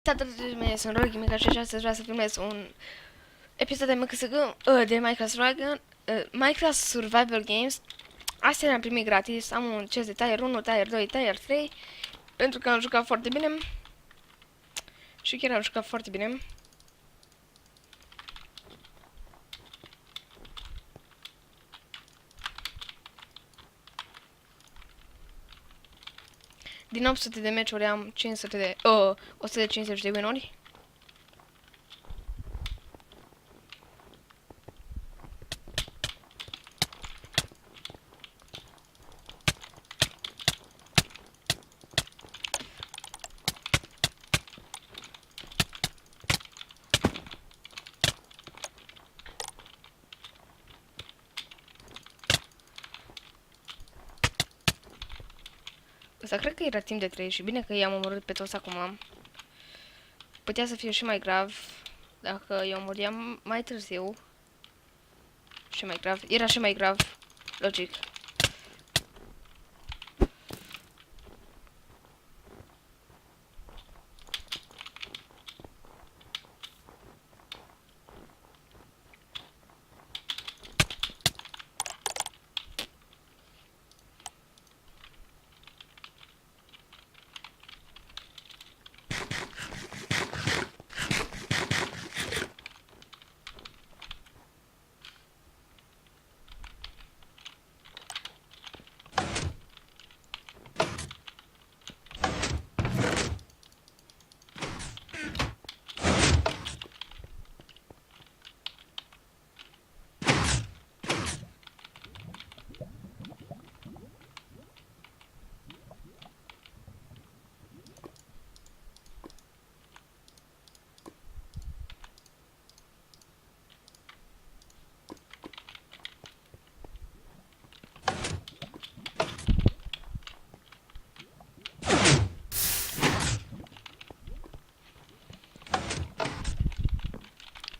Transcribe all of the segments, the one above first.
Salutare, mine sunt Rocky Mica și astăzi vreau să filmez un episod de de Minecraft Survival Games. Astea le-am primit gratis, am un chest de tier 1, tier 2, tier 3, pentru că am jucat foarte bine. Și chiar am jucat foarte bine. Din 800 de meciuri am 150 de win-uri. Asta cred că era timp de 3 și bine că i-am omorât pe toți acum. Putea să fie și mai grav dacă i-am omoriam mai târziu. Și mai grav. Era și mai grav. Logic.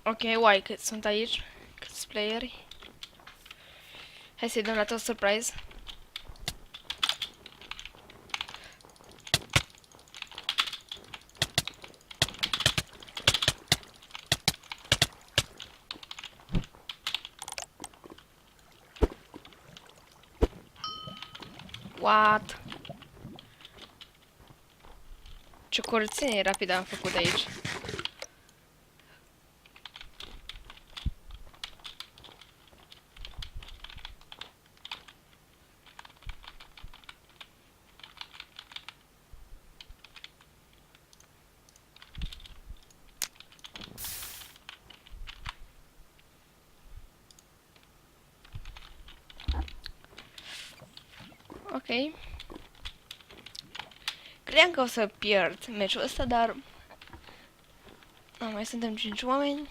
Ok, uai, cât sunt aici? Câți playeri? Hai să-i dăm la tot surprise. What? Ce curățenie rapidă am făcut aici. Ok. Credeam că o să pierd meciul ăsta, dar... mai suntem 5 oameni.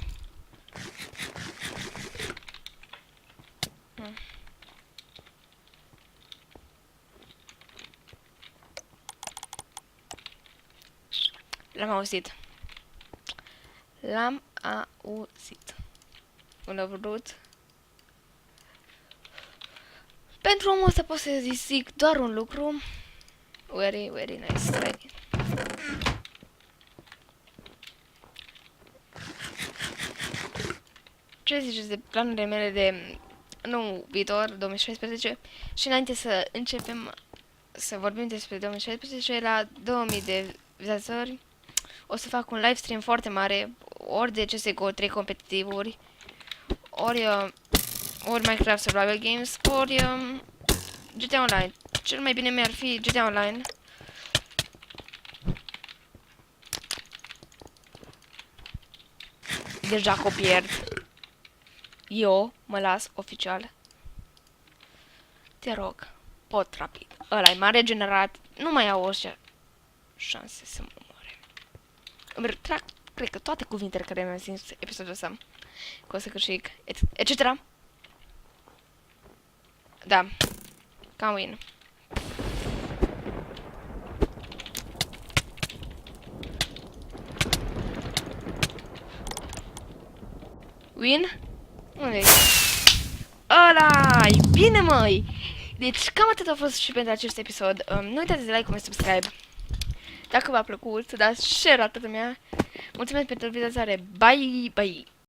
L-am auzit. L-am auzit. Un vrut. Pentru omul ăsta pot să zic doar un lucru. Very nice try. Ce ziceți de planurile mele de nou viitor, 2016? Și înainte să începem să vorbim despre 2016, la 2000 de vizatori o să fac un live stream foarte mare, ori de CSGO 3 competitivuri, ori Minecraft Survival Games, ori GTA Online. Cel mai bine mi-ar fi GTA Online. Deja că o pierd. Eu mă las oficial. Te rog, pot rapid. Ăla-i m-a regenerat. Nu mai au orice șanse să mă omoare. Îmi retrag, cred că toate cuvintele care mi-am zis episodul ăsta. Că o să câștig, etc. Da. Can win. Win? Unde-i? Ăla-i! Bine, măi! Deci, cam atât a fost și pentru acest episod. Nu uitați de like, comment, subscribe. Dacă v-a plăcut, să dați share la toată lumea. Mulțumesc pentru vizionare. Bye, bye!